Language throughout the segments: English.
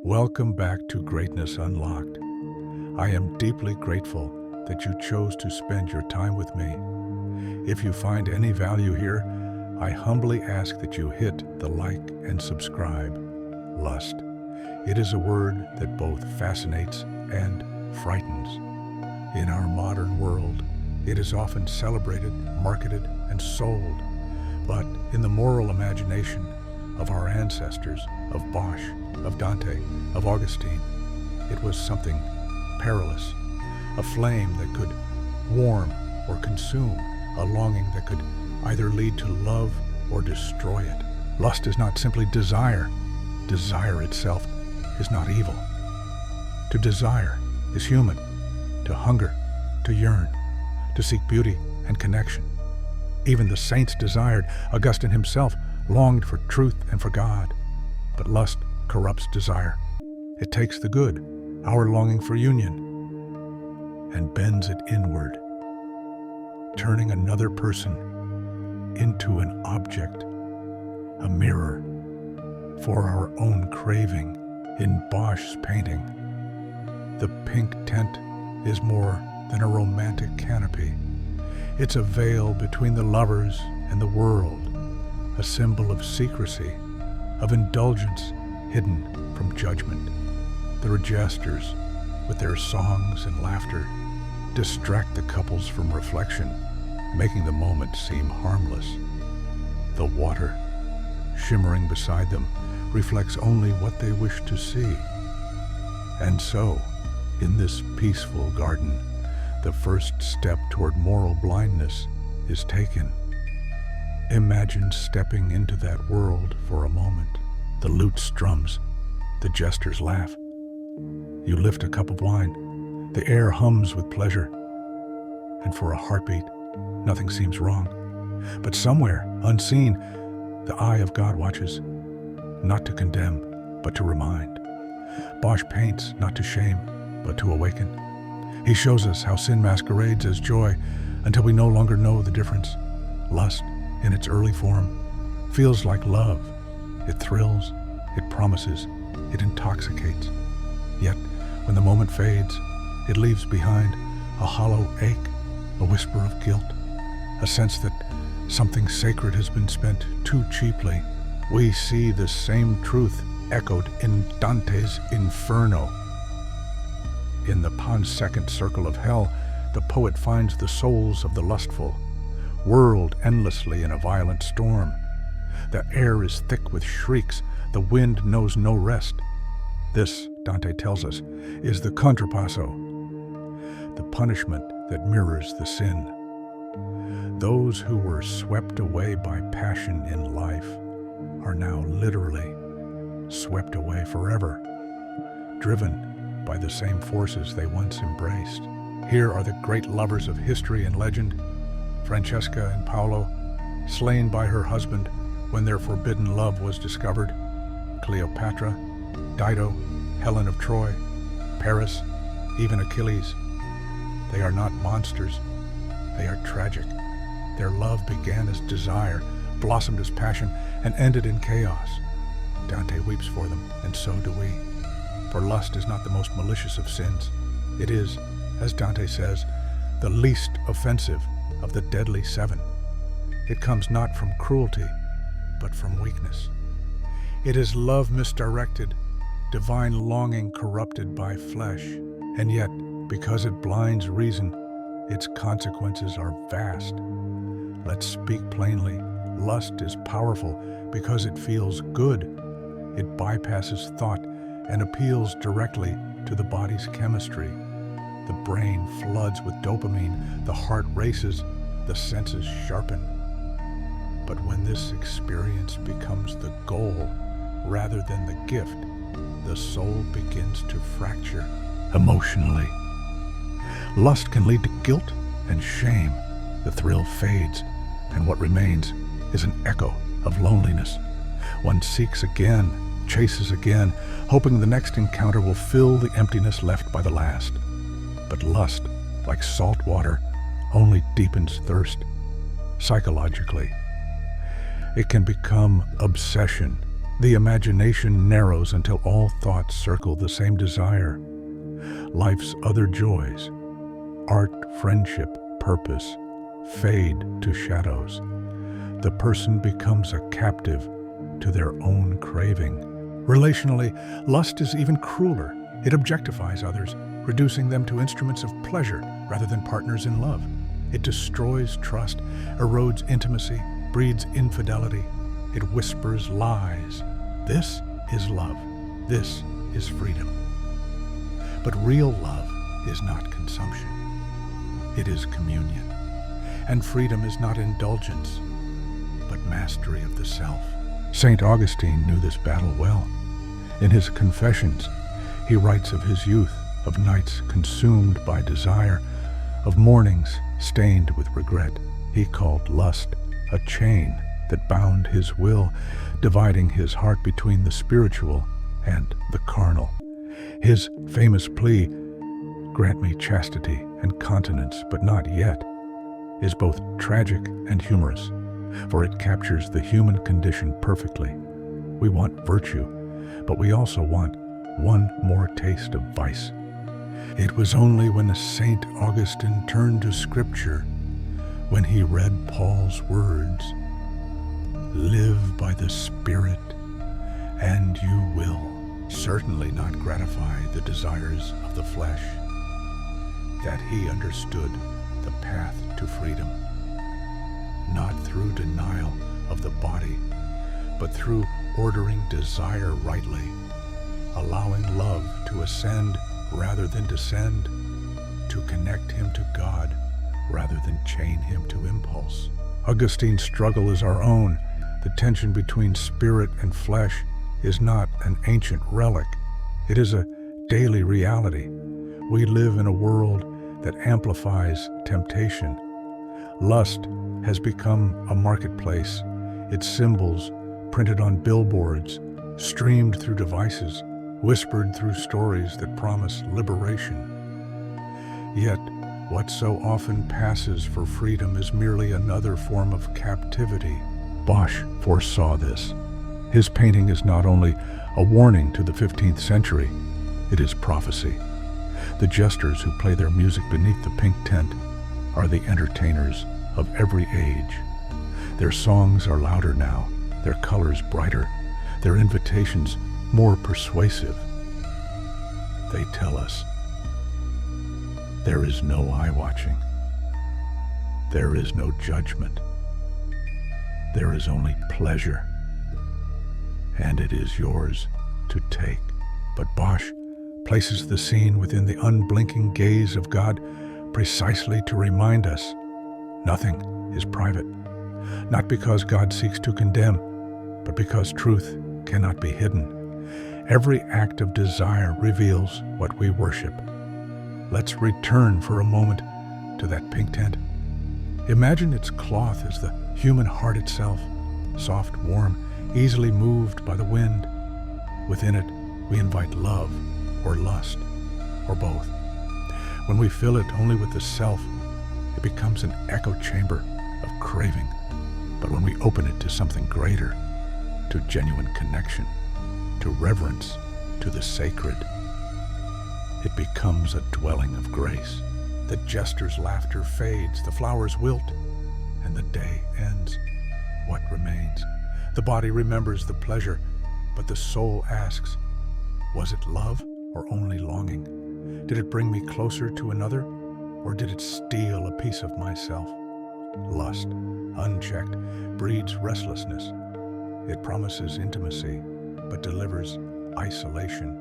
Welcome back to Greatness Unlocked. I am deeply grateful that you chose to spend your time with me. If you find any value here, I humbly ask that you hit the like and subscribe. Lust. It is a word that both fascinates and frightens. In our modern world, it is often celebrated, marketed, and sold. But in the moral imagination of our ancestors, of Bosch, of Dante, of Augustine, it was something perilous, a flame that could warm or consume, a longing that could either lead to love or destroy it. Lust is not simply desire. Desire itself is not evil. To desire is human. To hunger, to yearn, to seek beauty and connection. Even the saints desired. Augustine himself longed for truth and for God. But lust corrupts desire. It takes the good, our longing for union, and bends it inward, turning another person into an object, a mirror for our own craving. In Bosch's painting, the pink tent is more than a romantic canopy. It's a veil between the lovers and the world, a symbol of secrecy, of indulgence hidden from judgment. The registers, with their songs and laughter, distract the couples from reflection, making the moment seem harmless. The water, shimmering beside them, reflects only what they wish to see. And so, in this peaceful garden, the first step toward moral blindness is taken. Imagine stepping into that world for a moment. The lute strums, the jesters laugh. You lift a cup of wine, the air hums with pleasure, and for a heartbeat, nothing seems wrong. But somewhere, unseen, the eye of God watches, not to condemn, but to remind. Bosch paints not to shame, but to awaken. He shows us how sin masquerades as joy until we no longer know the difference. Lust, in its early form, feels like love. It thrills, it promises, it intoxicates. Yet, when the moment fades, it leaves behind a hollow ache, a whisper of guilt, a sense that something sacred has been spent too cheaply. We see the same truth echoed in Dante's Inferno. In the pansecond circle of hell, the poet finds the souls of the lustful, whirled endlessly in a violent storm. The air is thick with shrieks, the wind knows no rest. This, Dante tells us, is the contrapasso, the punishment that mirrors the sin. Those who were swept away by passion in life are now literally swept away forever, driven by the same forces they once embraced. Here are the great lovers of history and legend, Francesca and Paolo, slain by her husband when their forbidden love was discovered, Cleopatra, Dido, Helen of Troy, Paris, even Achilles. They are not monsters, they are tragic. Their love began as desire, blossomed as passion, and ended in chaos. Dante weeps for them, and so do we. For lust is not the most malicious of sins. It is, as Dante says, the least offensive of the deadly seven. It comes not from cruelty, but from weakness. It is love misdirected, divine longing corrupted by flesh. And yet, because it blinds reason, its consequences are vast. Let's speak plainly. Lust is powerful because it feels good. It bypasses thought and appeals directly to the body's chemistry. The brain floods with dopamine, the heart races, the senses sharpen. But when this experience becomes the goal rather than the gift, the soul begins to fracture emotionally. Lust can lead to guilt and shame. The thrill fades, and what remains is an echo of loneliness. One seeks again, chases again, hoping the next encounter will fill the emptiness left by the last. But lust, like salt water, only deepens thirst. Psychologically, it can become obsession, The imagination narrows until all thoughts circle the same desire. Life's other joys, art, friendship, purpose, fade to shadows. The person becomes a captive to their own craving. Relationally, lust is even crueler. It objectifies others, reducing them to instruments of pleasure rather than partners in love. It destroys trust, erodes intimacy, breeds infidelity. It whispers lies. This is love. This is freedom. But real love is not consumption. It is communion. And freedom is not indulgence, but mastery of the self. St. Augustine knew this battle well. In his Confessions, he writes of his youth, of nights consumed by desire, of mornings stained with regret. He called lust a chain that bound his will, dividing his heart between the spiritual and the carnal. His famous plea, "Grant me chastity and continence, but not yet," is both tragic and humorous, for it captures the human condition perfectly. We want virtue, but we also want one more taste of vice. It was only when St. Augustine turned to Scripture, when he read Paul's words, "Live by the Spirit, and you will certainly not gratify the desires of the flesh," that he understood the path to freedom, not through denial of the body, but through ordering desire rightly, allowing love to ascend rather than descend, to connect him to God rather than chain him to impulse. Augustine's struggle is our own. The tension between spirit and flesh is not an ancient relic. It is a daily reality. We live in a world that amplifies temptation. Lust has become a marketplace, its symbols printed on billboards, streamed through devices, whispered through stories that promise liberation. Yet, what so often passes for freedom is merely another form of captivity. Bosch foresaw this. His painting is not only a warning to the 15th century, it is prophecy. The jesters who play their music beneath the pink tent are the entertainers of every age. Their songs are louder now, their colors brighter, their invitations more persuasive. They tell us, there is no eye-watching. There is no judgment. There is only pleasure. And it is yours to take. But Bosch places the scene within the unblinking gaze of God precisely to remind us nothing is private. Not because God seeks to condemn, but because truth cannot be hidden. Every act of desire reveals what we worship. Let's return for a moment to that pink tent. Imagine its cloth as the human heart itself, soft, warm, easily moved by the wind. Within it, we invite love or lust, or both. When we fill it only with the self, it becomes an echo chamber of craving. But when we open it to something greater, to genuine connection, to reverence, to the sacred, it becomes a dwelling of grace. The jester's laughter fades, the flowers wilt, and the day ends. What remains? The body remembers the pleasure, but the soul asks, was it love or only longing? Did it bring me closer to another, or did it steal a piece of myself? Lust, unchecked, breeds restlessness. It promises intimacy, but delivers isolation.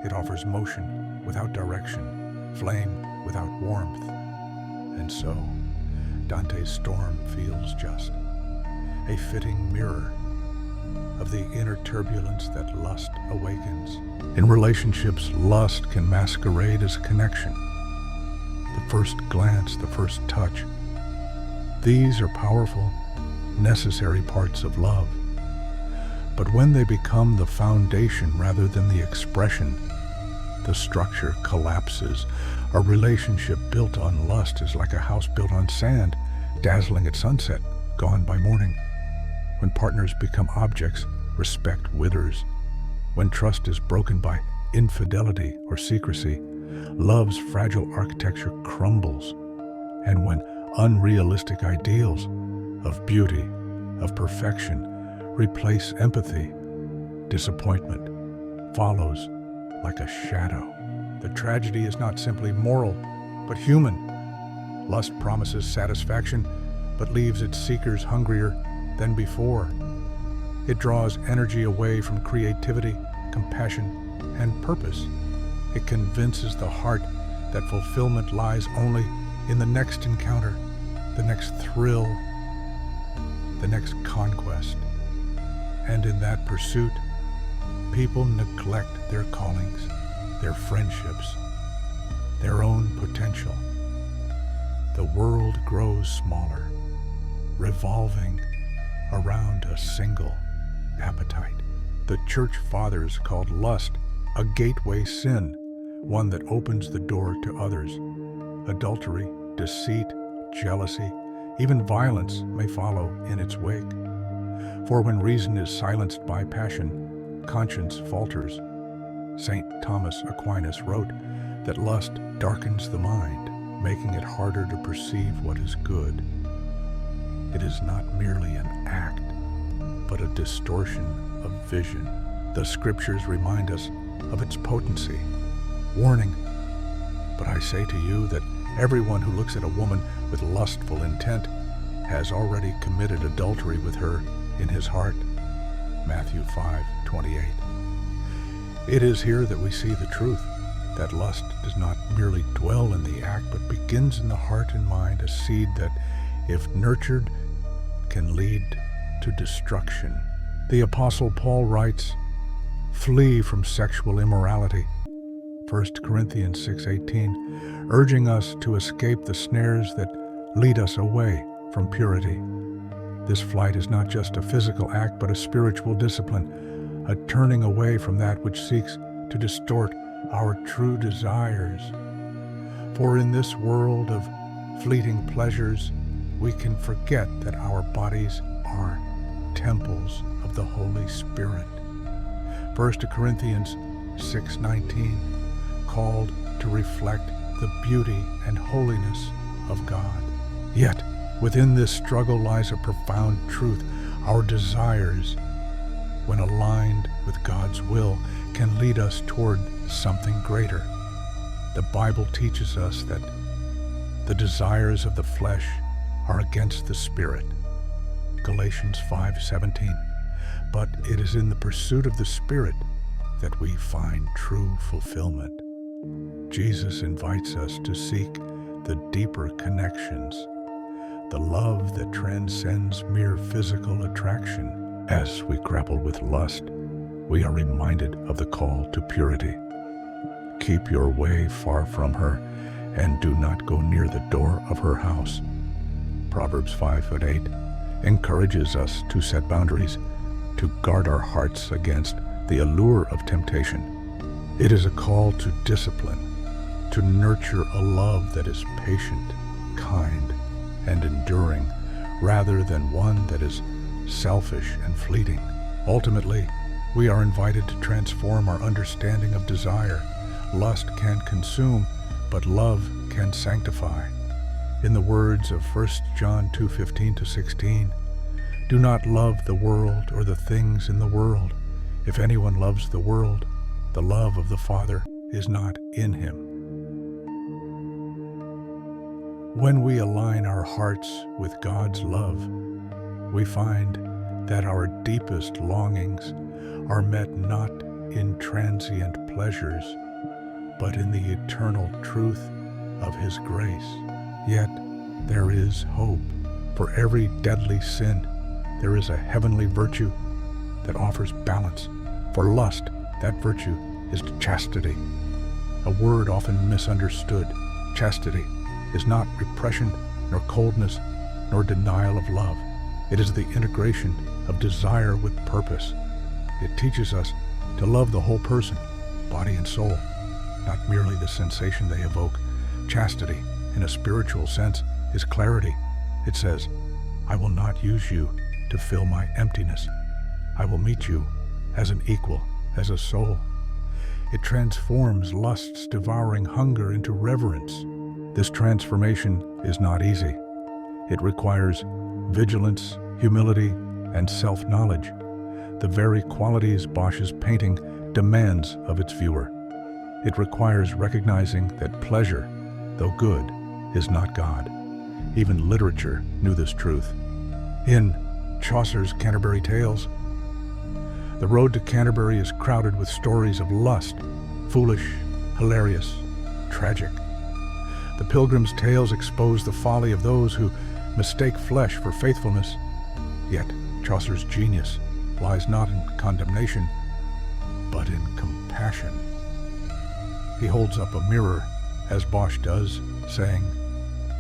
It offers motion without direction, flame without warmth. And so, Dante's storm feels just a fitting mirror of the inner turbulence that lust awakens. In relationships, lust can masquerade as connection. The first glance, the first touch. These are powerful, necessary parts of love. But when they become the foundation rather than the expression, the structure collapses. A relationship built on lust is like a house built on sand, dazzling at sunset, gone by morning. When partners become objects, respect withers. When trust is broken by infidelity or secrecy, love's fragile architecture crumbles. And when unrealistic ideals of beauty, of perfection, replace empathy, disappointment follows like a shadow. The tragedy is not simply moral, but human. Lust promises satisfaction, but leaves its seekers hungrier than before. It draws energy away from creativity, compassion, and purpose. It convinces the heart that fulfillment lies only in the next encounter, the next thrill, the next conquest. And in that pursuit, people neglect their callings, their friendships, their own potential. The world grows smaller, revolving around a single appetite. The church fathers called lust a gateway sin, one that opens the door to others. Adultery, deceit, jealousy, even violence may follow in its wake. For when reason is silenced by passion, conscience falters. St. Thomas Aquinas wrote that lust darkens the mind, making it harder to perceive what is good. It is not merely an act, but a distortion of vision. The scriptures remind us of its potency. Warning, but I say to you that everyone who looks at a woman with lustful intent has already committed adultery with her in his heart. Matthew 5:28. It is here that we see the truth, that lust does not merely dwell in the act, but begins in the heart and mind, a seed that, if nurtured, can lead to destruction. The Apostle Paul writes, "Flee from sexual immorality," 1 Corinthians 6:18, urging us to escape the snares that lead us away from purity. This flight is not just a physical act, but a spiritual discipline, a turning away from that which seeks to distort our true desires. For in this world of fleeting pleasures, we can forget that our bodies are temples of the Holy Spirit. 1 Corinthians 6:19, called to reflect the beauty and holiness of God. Yet, within this struggle lies a profound truth. Our desires, when aligned with God's will, can lead us toward something greater. The Bible teaches us that the desires of the flesh are against the Spirit. Galatians 5:17. But it is in the pursuit of the Spirit that we find true fulfillment. Jesus invites us to seek the deeper connections, the love that transcends mere physical attraction. As we grapple with lust, we are reminded of the call to purity. Keep your way far from her, and do not go near the door of her house. Proverbs 5:8 encourages us to set boundaries, to guard our hearts against the allure of temptation. It is a call to discipline, to nurture a love that is patient, kind, and enduring, rather than one that is selfish and fleeting. Ultimately, we are invited to transform our understanding of desire. Lust can consume, but love can sanctify. In the words of 1 John 2:15-16, do not love the world or the things in the world. If anyone loves the world, the love of the Father is not in him. When we align our hearts with God's love, we find that our deepest longings are met not in transient pleasures, but in the eternal truth of His grace. Yet there is hope. For every deadly sin, there is a heavenly virtue that offers balance. For lust, that virtue is chastity, a word often misunderstood. Chastity is not repression, nor coldness, nor denial of love. It is the integration of desire with purpose. It teaches us to love the whole person, body and soul, not merely the sensation they evoke. Chastity, in a spiritual sense, is clarity. It says, I will not use you to fill my emptiness. I will meet you as an equal, as a soul. It transforms lust's devouring hunger into reverence. This transformation is not easy. It requires vigilance, humility, and self-knowledge, the very qualities Bosch's painting demands of its viewer. It requires recognizing that pleasure, though good, is not God. Even literature knew this truth. In Chaucer's Canterbury Tales, the road to Canterbury is crowded with stories of lust, foolish, hilarious, tragic. The pilgrim's tales expose the folly of those who mistake flesh for faithfulness. Yet Chaucer's genius lies not in condemnation, but in compassion. He holds up a mirror, as Bosch does, saying,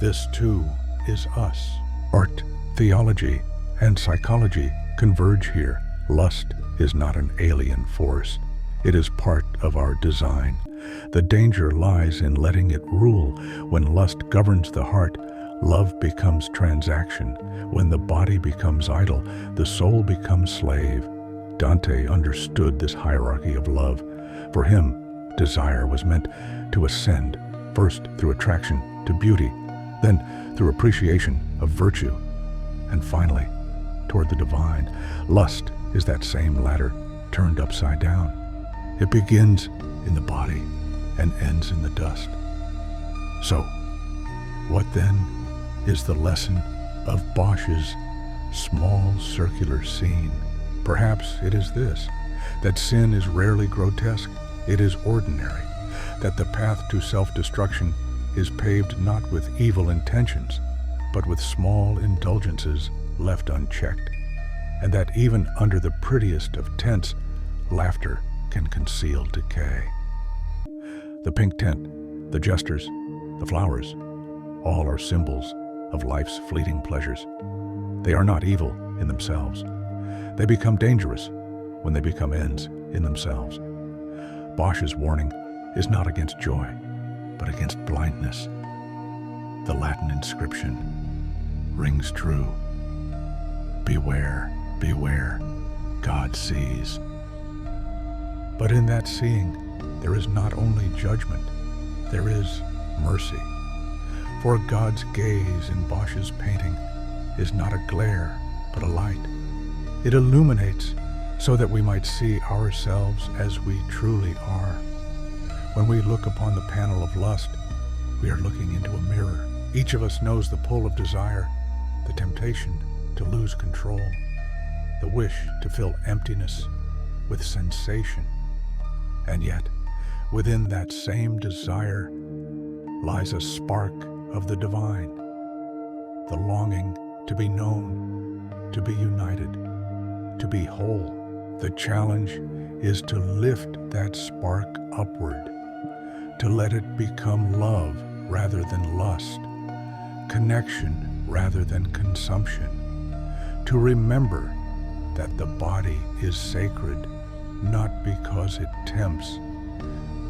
"This too is us." Art, theology, and psychology converge here. Lust is not an alien force. It is part of our design. The danger lies in letting it rule. When lust governs the heart, love becomes transaction. When the body becomes idol, the soul becomes slave. Dante understood this hierarchy of love. For him, desire was meant to ascend, first through attraction to beauty, then through appreciation of virtue, and finally, toward the divine. Lust is that same ladder turned upside down. It begins in the body and ends in the dust. So, what then is the lesson of Bosch's small circular scene? Perhaps it is this, that sin is rarely grotesque, it is ordinary, that the path to self-destruction is paved not with evil intentions, but with small indulgences left unchecked, and that even under the prettiest of tents, laughter can conceal decay. The pink tent, the jesters, the flowers, all are symbols of life's fleeting pleasures. They are not evil in themselves. They become dangerous when they become ends in themselves. Bosch's warning is not against joy, but against blindness. The Latin inscription rings true. Beware, beware, God sees. But in that seeing, there is not only judgment, there is mercy. For God's gaze in Bosch's painting is not a glare, but a light. It illuminates so that we might see ourselves as we truly are. When we look upon the panel of lust, we are looking into a mirror. Each of us knows the pull of desire, the temptation to lose control, the wish to fill emptiness with sensation. And yet, within that same desire lies a spark of the divine, the longing to be known, to be united, to be whole. The challenge is to lift that spark upward, to let it become love rather than lust, connection rather than consumption, to remember that the body is sacred not because it tempts,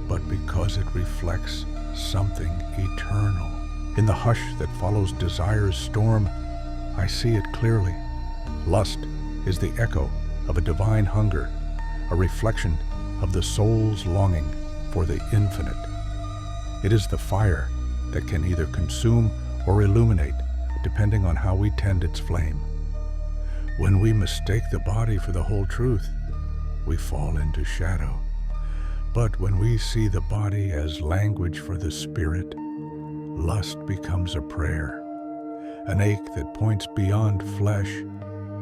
but because it reflects something eternal. In the hush that follows desire's storm, I see it clearly. Lust is the echo of a divine hunger, a reflection of the soul's longing for the infinite. It is the fire that can either consume or illuminate, depending on how we tend its flame. When we mistake the body for the whole truth, we fall into shadow. But when we see the body as language for the spirit, lust becomes a prayer, an ache that points beyond flesh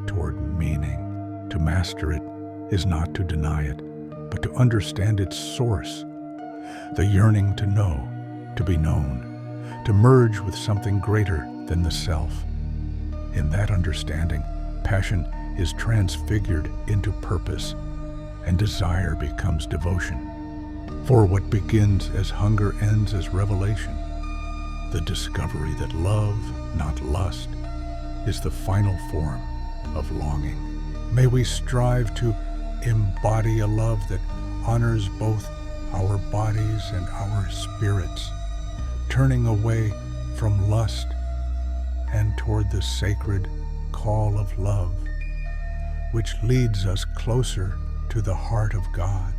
toward meaning. To master it is not to deny it, but to understand its source, the yearning to know, to be known, to merge with something greater than the self. In that understanding, passion is transfigured into purpose, and desire becomes devotion. For what begins as hunger ends as revelation. The discovery that love, not lust, is the final form of longing. May we strive to embody a love that honors both our bodies and our spirits, turning away from lust and toward the sacred call of love. which leads us closer to the heart of God.